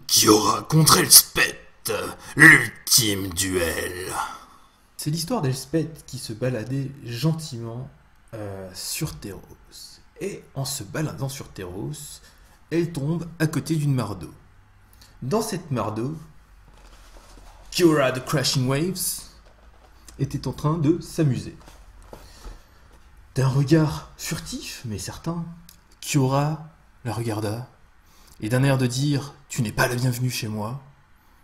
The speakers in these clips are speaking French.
Kiora contre Elspeth, l'ultime duel. C'est l'histoire d'Elspeth qui se baladait gentiment sur Theros. Et en se baladant sur Theros, elle tombe à côté d'une mare d'eau. Dans cette mare d'eau, Kiora the Crashing Waves était en train de s'amuser. D'un regard furtif, mais certain, Kiora la regarda et d'un air de dire « Tu n'es pas la bienvenue chez moi »,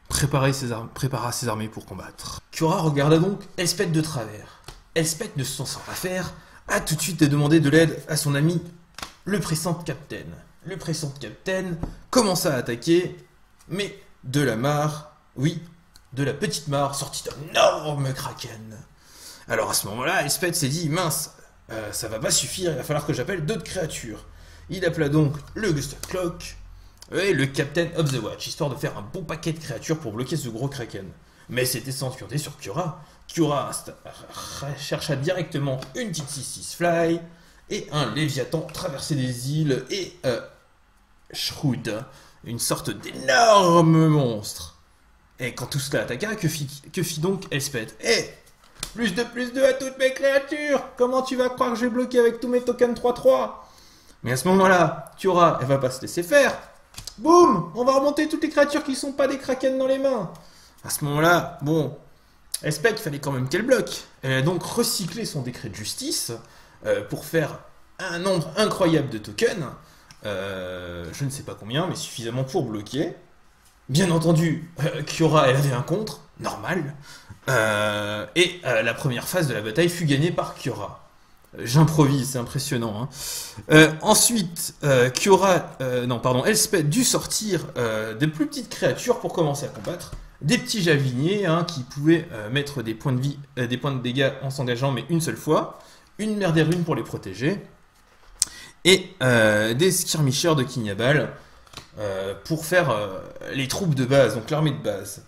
prépara ses armées pour combattre. Kiora regarda donc Elspeth de travers. Elspeth, ne se sentant pas faire, a tout de suite demandé de l'aide à son ami, le pressant Captain. Le pressant Captain commença à attaquer, mais de la mare, oui, de la petite mare sortit un énorme kraken. Alors à ce moment-là, Elspeth s'est dit « Mince, ça va pas suffire, il va falloir que j'appelle d'autres créatures. » Il appela donc le Gustav Clock et le Captain of the Watch, histoire de faire un bon paquet de créatures pour bloquer ce gros kraken. Mais c'était sans compter sur Kiora. Kiora chercha directement une petite 6-6 fly et un Léviathan traverser des îles et Shroud, une sorte d'énorme monstre. Et quand tout cela attaqua, que fit donc Elspeth? Plus de à toutes mes créatures! Comment tu vas croire que je vais bloquer avec tous mes tokens 3-3? Mais à ce moment-là, Kiora, elle va pas se laisser faire. Boum! On va remonter toutes les créatures qui sont pas des kraken dans les mains. À ce moment-là, bon, Elspeth, il fallait quand même qu'elle bloque. Elle a donc recyclé son décret de justice pour faire un nombre incroyable de tokens. Je ne sais pas combien, mais suffisamment pour bloquer. Bien entendu, Kiora, elle avait un contre, normal. Et la première phase de la bataille fut gagnée par Kiora. J'improvise, c'est impressionnant. Ensuite, Elspeth dut sortir des plus petites créatures pour commencer à combattre. Des petits javiniers qui pouvaient mettre des points de vie, des points de dégâts en s'engageant, mais une seule fois. Une mer des runes pour les protéger. Et des skirmishers de Kinyabal pour faire les troupes de base, donc l'armée de base.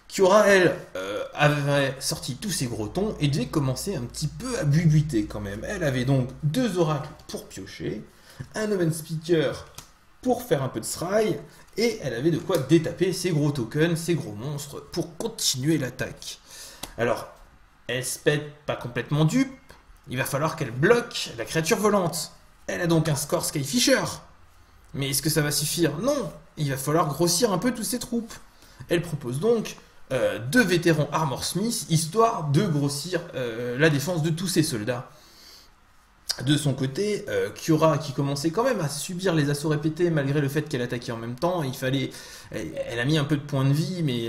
Kiora, elle, avait sorti tous ses gros tons et devait commencer un petit peu à bubuiter quand même. Elle avait donc 2 oracles pour piocher, un Omen Speaker pour faire un peu de srail, et elle avait de quoi détaper ses gros tokens, ses gros monstres, pour continuer l'attaque. Alors, Elspeth, pas complètement dupe, il va falloir qu'elle bloque la créature volante. Elle a donc un score Skyfisher. Mais est-ce que ça va suffire? Non, il va falloir grossir un peu toutes ses troupes. Elle propose donc 2 vétérans Armor Smith, histoire de grossir la défense de tous ses soldats. De son côté, Kiora, qui commençait quand même à subir les assauts répétés malgré le fait qu'elle attaquait en même temps, elle a mis un peu de points de vie, mais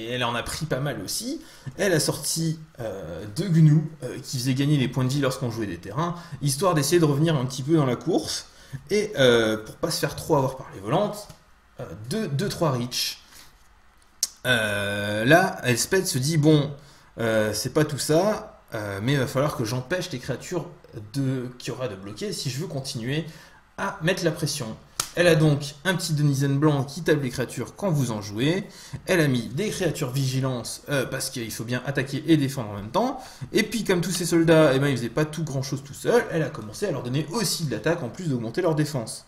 elle en a pris pas mal aussi. Elle a sorti 2 gnous qui faisaient gagner les points de vie lorsqu'on jouait des terrains, histoire d'essayer de revenir un petit peu dans la course, et pour pas se faire trop avoir par les volantes, 2-3 reach. Là, Elspeth se dit, bon, c'est pas tout ça, mais il va falloir que j'empêche les créatures de Kiora de bloquer si je veux continuer à mettre la pression. Elle a donc un petit Denizen blanc qui tape les créatures quand vous en jouez. Elle a mis des créatures vigilance parce qu'il faut bien attaquer et défendre en même temps. Et puis comme tous ses soldats, ils faisaient pas tout grand chose tout seul, elle a commencé à leur donner aussi de l'attaque en plus d'augmenter leur défense.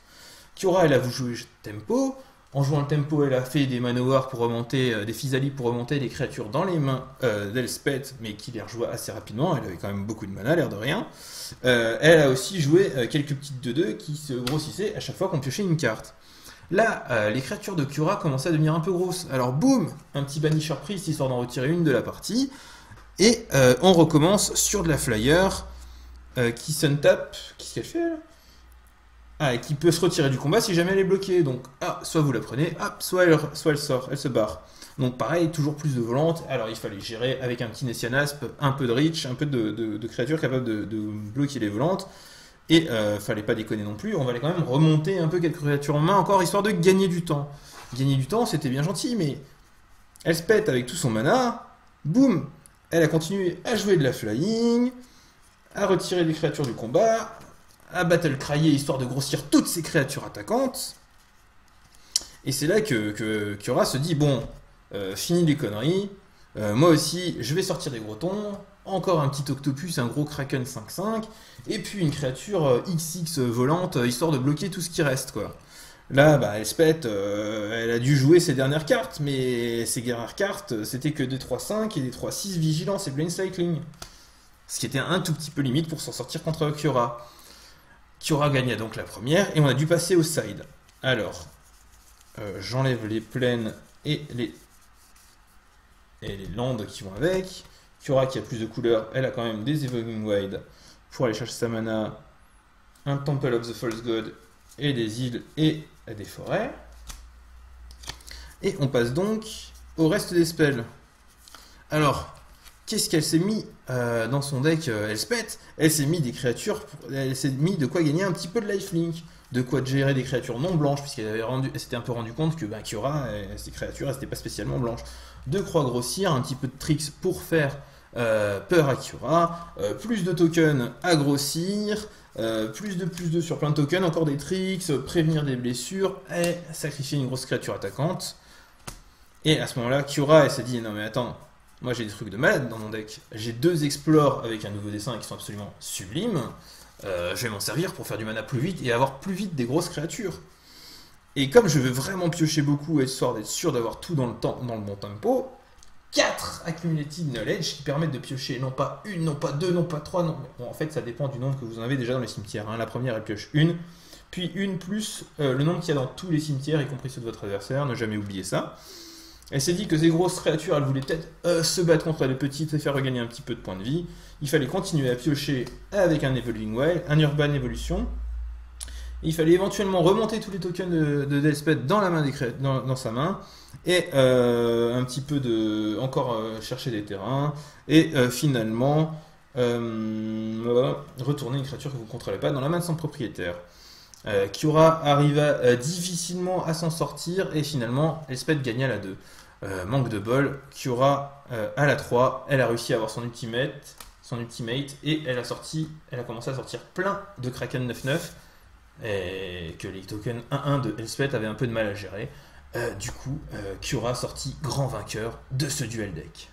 Kiora, elle a joué tempo. En jouant le tempo, elle a fait des manowars pour remonter, des physalis pour remonter les créatures dans les mains d'Elspeth, mais qui les rejoua assez rapidement. Elle avait quand même beaucoup de mana, l'air de rien. Elle a aussi joué quelques petites 2-2 qui se grossissaient à chaque fois qu'on piochait une carte. Là, les créatures de Kiora commençaient à devenir un peu grosses. Alors boum, un petit Banisher Priest histoire d'en retirer une de la partie. Et on recommence sur de la flyer qui sun-tap. Qu'est-ce qu'elle fait là? Et qui peut se retirer du combat si jamais elle est bloquée. Donc, soit vous la prenez, soit elle sort, elle se barre. Donc pareil, toujours plus de volante. Alors il fallait gérer avec un petit Nessianasp, un peu de reach, un peu de créatures capables de bloquer les volantes. Et fallait pas déconner non plus, on va quand même remonter un peu quelques créatures en main encore, histoire de gagner du temps. Gagner du temps, c'était bien gentil, mais Elspeth avec tout son mana, boum, elle a continué à jouer de la flying, à retirer des créatures du combat, à battle cryer histoire de grossir toutes ces créatures attaquantes. Et c'est là que Kiora se dit, bon, fini les conneries, moi aussi je vais sortir des gros tons, encore un petit octopus, un gros kraken 5-5, et puis une créature XX volante, histoire de bloquer tout ce qui reste, quoi. Là, bah, Elspeth, elle a dû jouer ses dernières cartes, mais ses dernières cartes, c'était que des 3-5 et des 3-6 vigilance et Plane Cycling. Ce qui était un tout petit peu limite pour s'en sortir contre Kiora. Kiora gagna donc la première et on a dû passer au side. Alors, j'enlève les plaines et les landes qui vont avec. Kiora qui a plus de couleurs, elle a quand même des Evolving Wild pour aller chercher sa mana, un Temple of the False God et des îles et des forêts. Et on passe donc au reste des spells. Alors, qu'est-ce qu'elle s'est mis dans son deck Elspeth? Elle s'est mis des créatures, elle s'est mis de quoi gagner un petit peu de lifelink, de quoi gérer des créatures non blanches, puisqu'elle s'était un peu rendu compte que Kiora, ces créatures, elles n'étaient pas spécialement blanches. De croix grossir, un petit peu de tricks pour faire peur à Kiora, plus de tokens à grossir, plus de sur plein de tokens, encore des tricks, prévenir des blessures, et sacrifier une grosse créature attaquante. Et à ce moment-là, Kiora, elle s'est dit, non mais attends, moi j'ai des trucs de malade dans mon deck. J'ai 2 explores avec un nouveau dessin qui sont absolument sublimes. Je vais m'en servir pour faire du mana plus vite et avoir plus vite des grosses créatures. Et comme je veux vraiment piocher beaucoup, histoire d'être sûr d'avoir tout dans le bon tempo, 4 accumulated knowledge qui permettent de piocher non pas une, non pas deux, non pas trois, non. Bon, en fait, ça dépend du nombre que vous en avez déjà dans les cimetières. Hein. La première, elle pioche une, puis une plus le nombre qu'il y a dans tous les cimetières, y compris ceux de votre adversaire. Ne jamais oublier ça. Elle s'est dit que ces grosses créatures, elles voulaient peut-être se battre contre les petites et faire regagner un petit peu de points de vie. Il fallait continuer à piocher avec un Evolving Wild, un Urban Evolution. Il fallait éventuellement remonter tous les tokens de Elspeth dans la main dans sa main et un petit peu de encore chercher des terrains et finalement retourner une créature que vous ne contrôlez pas dans la main de son propriétaire. Kiora arriva difficilement à s'en sortir et finalement Elspeth gagna la 2. Manque de bol, Kiora à la 3, elle a réussi à avoir son ultimate et elle a commencé à sortir plein de Kraken 9-9 et que les tokens 1-1 de Elspeth avaient un peu de mal à gérer. Du coup, Kiora sortit grand vainqueur de ce duel deck.